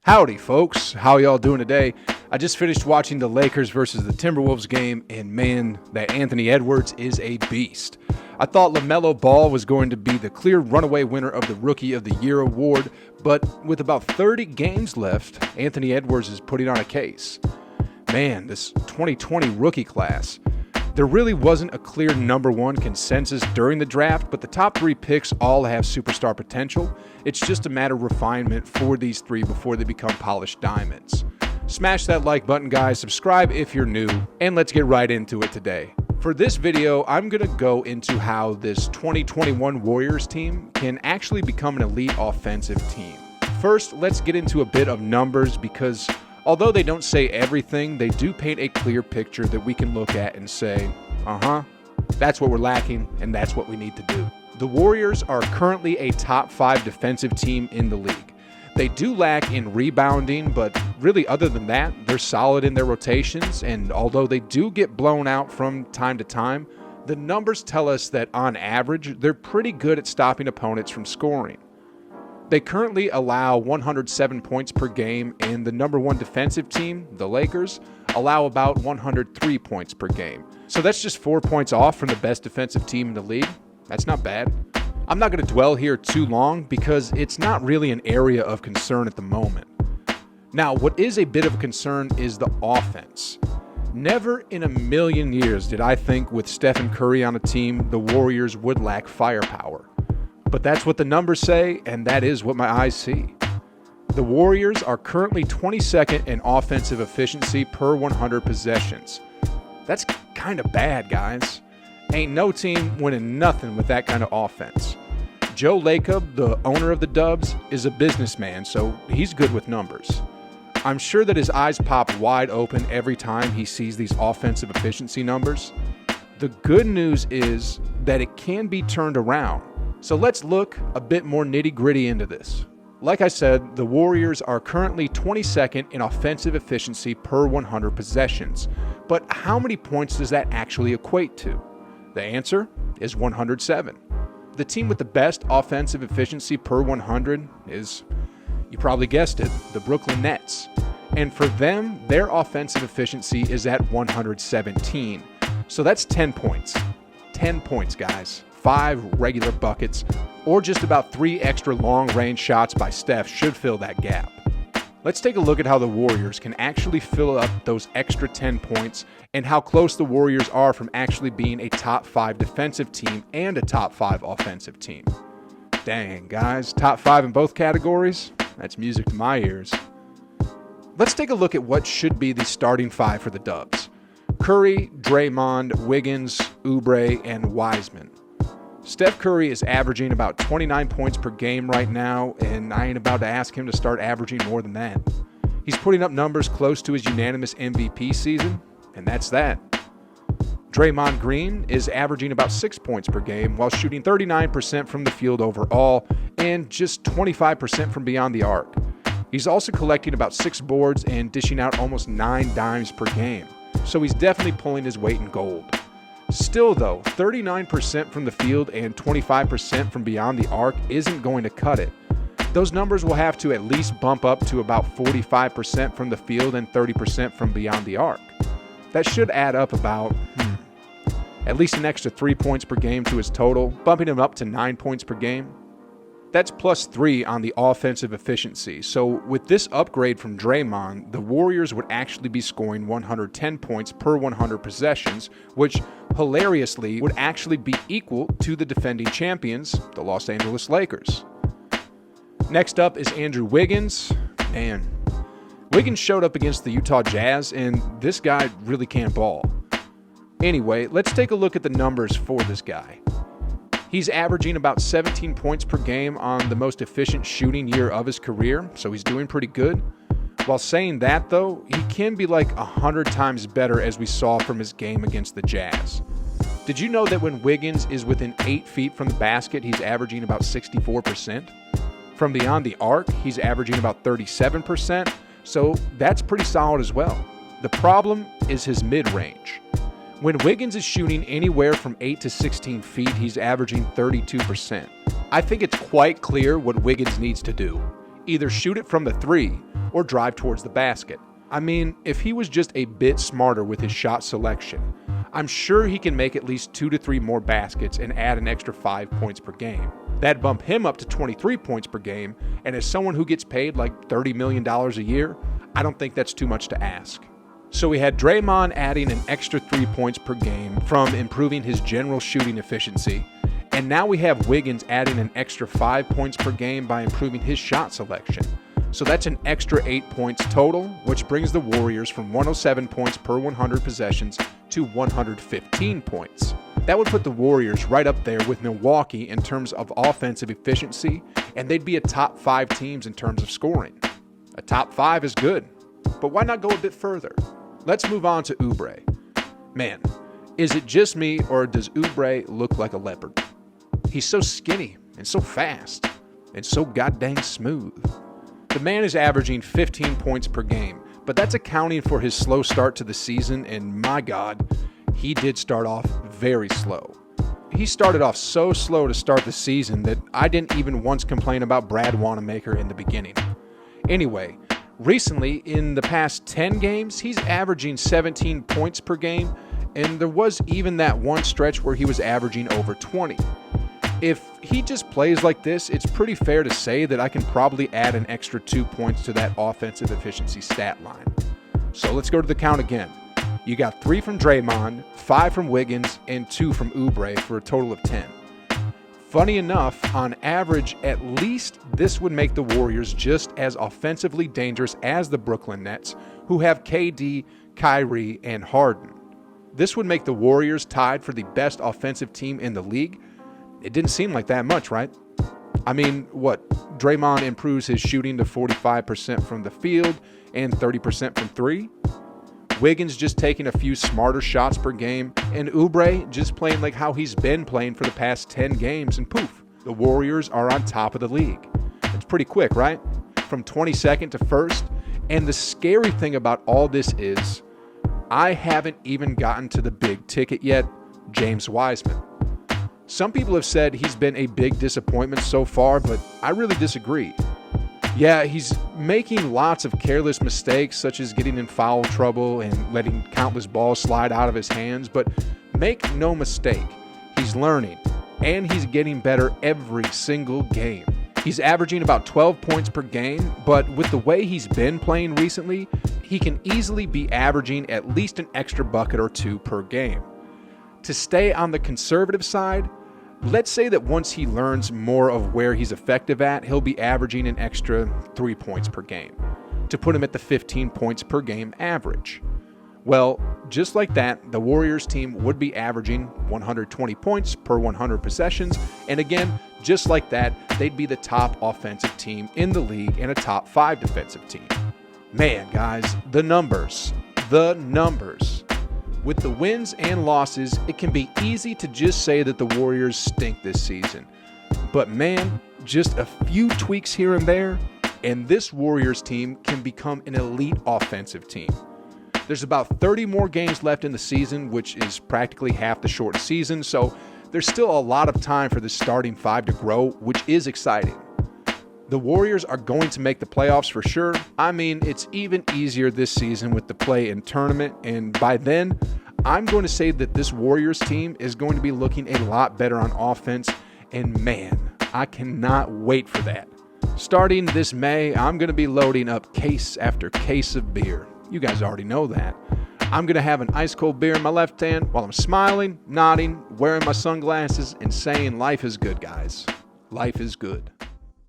Howdy, folks. How y'all doing today? I just finished watching the Lakers versus the Timberwolves game, and man, that Anthony Edwards is a beast. I thought LaMelo Ball was going to be the clear runaway winner of the Rookie of the Year award, but with about 30 games left, Anthony Edwards is putting on a case. Man, this 2020 rookie class. There really wasn't a clear number one consensus during the draft, but the top three picks all have superstar potential. It's just a matter of refinement for these three before they become polished diamonds. Smash that like button, guys, subscribe if you're new, and let's get right into it today. For this video, I'm going to go into how this 2021 Warriors team can actually become an elite offensive team. First, let's get into a bit of numbers because although they don't say everything, they do paint a clear picture that we can look at and say, that's what we're lacking, and that's what we need to do. The Warriors are currently a top 5 defensive team in the league. They do lack in rebounding, but really other than that, they're solid in their rotations, and although they do get blown out from time to time, the numbers tell us that on average, they're pretty good at stopping opponents from scoring. They currently allow 107 points per game, and the number one defensive team, the Lakers, allow about 103 points per game. So that's just 4 points off from the best defensive team in the league. That's not bad. I'm not going to dwell here too long because it's not really an area of concern at the moment. Now, what is a bit of a concern is the offense. Never in a million years did I think with Stephen Curry on a team, the Warriors would lack firepower. But that's what the numbers say, and that is what my eyes see. The Warriors are currently 22nd in offensive efficiency per 100 possessions. That's kind of bad, guys. Ain't no team winning nothing with that kind of offense. Joe Lacob, the owner of the Dubs, is a businessman, so he's good with numbers. I'm sure that his eyes pop wide open every time he sees these offensive efficiency numbers. The good news is that it can be turned around. So let's look a bit more nitty-gritty into this. Like I said, the Warriors are currently 22nd in offensive efficiency per 100 possessions. But how many points does that actually equate to? The answer is 107. The team with the best offensive efficiency per 100 is, you probably guessed it, the Brooklyn Nets. And for them, their offensive efficiency is at 117. So that's 10 points. 10 points, guys. 5 regular buckets, or just about 3 extra long-range shots by Steph should fill that gap. Let's take a look at how the Warriors can actually fill up those extra 10 points and how close the Warriors are from actually being a top 5 defensive team and a top 5 offensive team. Dang, guys, top 5 in both categories? That's music to my ears. Let's take a look at what should be the starting 5 for the Dubs. Curry, Draymond, Wiggins, Oubre, and Wiseman. Steph Curry is averaging about 29 points per game right now, and I ain't about to ask him to start averaging more than that. He's putting up numbers close to his unanimous MVP season, and that's that. Draymond Green is averaging about 6 points per game while shooting 39% from the field overall and just 25% from beyond the arc. He's also collecting about 6 boards and dishing out almost 9 dimes per game, so he's definitely pulling his weight in gold. Still though, 39% from the field and 25% from beyond the arc isn't going to cut it. Those numbers will have to at least bump up to about 45% from the field and 30% from beyond the arc. That should add up about, at least an extra 3 points per game to his total, bumping him up to 9 points per game. That's plus 3 on the offensive efficiency. So with this upgrade from Draymond, the Warriors would actually be scoring 110 points per 100 possessions, which hilariously would actually be equal to the defending champions, the Los Angeles Lakers. Next up is Andrew Wiggins. Man, Wiggins showed up against the Utah Jazz, and this guy really can't ball. Anyway, let's take a look at the numbers for this guy. He's averaging about 17 points per game on the most efficient shooting year of his career, so he's doing pretty good. While saying that, though, he can be like 100 times better as we saw from his game against the Jazz. Did you know that when Wiggins is within 8 feet from the basket, he's averaging about 64%? From beyond the arc, he's averaging about 37%, so that's pretty solid as well. The problem is his mid-range. When Wiggins is shooting anywhere from 8 to 16 feet, he's averaging 32%. I think it's quite clear what Wiggins needs to do. Either shoot it from the 3 or drive towards the basket. I mean, if he was just a bit smarter with his shot selection, I'm sure he can make at least 2 to 3 more baskets and add an extra 5 points per game. That'd bump him up to 23 points per game, and as someone who gets paid like $30 million a year, I don't think that's too much to ask. So we had Draymond adding an extra 3 points per game from improving his general shooting efficiency, and now we have Wiggins adding an extra 5 points per game by improving his shot selection. So that's an extra 8 points total, which brings the Warriors from 107 points per 100 possessions to 115 points. That would put the Warriors right up there with Milwaukee in terms of offensive efficiency, and they'd be a top 5 teams in terms of scoring. A top 5 is good, but why not go a bit further? Let's move on to Oubre. Man, is it just me, or does Oubre look like a leopard? He's so skinny and so fast and so goddamn smooth. The man is averaging 15 points per game, but that's accounting for his slow start to the season, and my God, he did start off very slow. He started off so slow to start the season that I didn't even once complain about Brad Wanamaker in the beginning. Anyway, recently, in the past 10 games, he's averaging 17 points per game, and there was even that one stretch where he was averaging over 20. If he just plays like this, it's pretty fair to say that I can probably add an extra 2 points to that offensive efficiency stat line. So let's go to the count again. You got 3 from Draymond, 5 from Wiggins, and 2 from Oubre for a total of 10. Funny enough, on average, at least this would make the Warriors just as offensively dangerous as the Brooklyn Nets, who have KD, Kyrie, and Harden. This would make the Warriors tied for the best offensive team in the league. It didn't seem like that much, right? I mean, what? Draymond improves his shooting to 45% from the field and 30% from 3? Wiggins just taking a few smarter shots per game, and Oubre just playing like how he's been playing for the past 10 games, and poof, the Warriors are on top of the league. It's pretty quick, right? From 22nd to 1st. And the scary thing about all this is, I haven't even gotten to the big ticket yet, James Wiseman. Some people have said he's been a big disappointment so far, but I really disagree. Yeah, he's making lots of careless mistakes, such as getting in foul trouble and letting countless balls slide out of his hands, but make no mistake, he's learning, and he's getting better every single game. He's averaging about 12 points per game, but with the way he's been playing recently, he can easily be averaging at least an extra bucket or 2 per game. To stay on the conservative side, let's say that once he learns more of where he's effective at, he'll be averaging an extra 3 points per game to put him at the 15 points per game average. Well, just like that, the Warriors team would be averaging 120 points per 100 possessions, and again, just like that, they'd be the top offensive team in the league and a top 5 defensive team. Man, guys, the numbers. With the wins and losses, it can be easy to just say that the Warriors stink this season. But man, just a few tweaks here and there, and this Warriors team can become an elite offensive team. There's about 30 more games left in the season, which is practically half the short season, so there's still a lot of time for the starting 5 to grow, which is exciting. The Warriors are going to make the playoffs for sure. I mean, it's even easier this season with the play-in tournament, and by then, I'm going to say that this Warriors team is going to be looking a lot better on offense, and man, I cannot wait for that. Starting this May, I'm going to be loading up case after case of beer. You guys already know that. I'm going to have an ice-cold beer in my left hand while I'm smiling, nodding, wearing my sunglasses, and saying life is good, guys. Life is good.